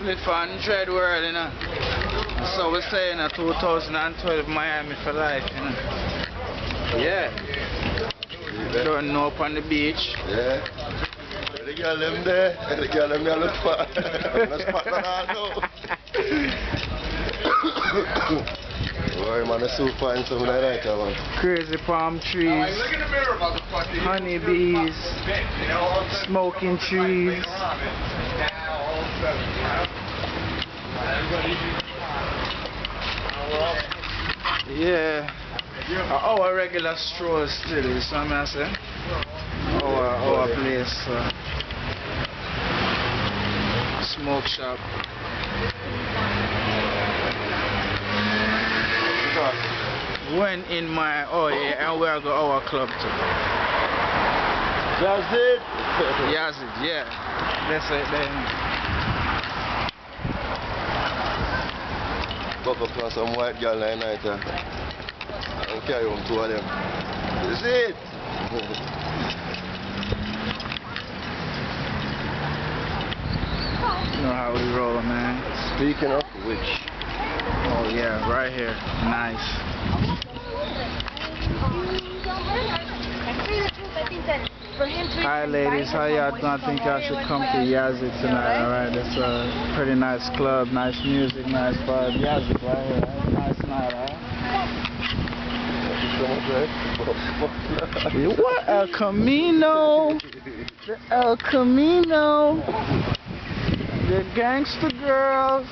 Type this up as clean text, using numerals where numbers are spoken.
Spliff and Dread World, you know. So we're saying 2012 Miami for life, you know. Yeah. Don't know up on the beach. Yeah. The girl them there. The girl them there look for. Let's spot that all now. Boy, man, it's so fine, something like that, man. Crazy palm trees, honeybees, smoking trees. Yeah, our regular stroll still is something I say. Our place, smoke shop. When in my and we are go our club too. Yazid? Yazid, yeah. That's it then. Buck up on some white girl like night. I'll carry home two of them. Is it? You know how we roll, man. Speaking of which. Oh yeah, right here. Nice. Hi ladies, how y'all doing? I think y'all should come to Yazid tonight, alright? It's a pretty nice club, nice music, nice vibe. Yazid right here, right? Nice night, alright? What? El Camino! The El Camino! The gangster girls!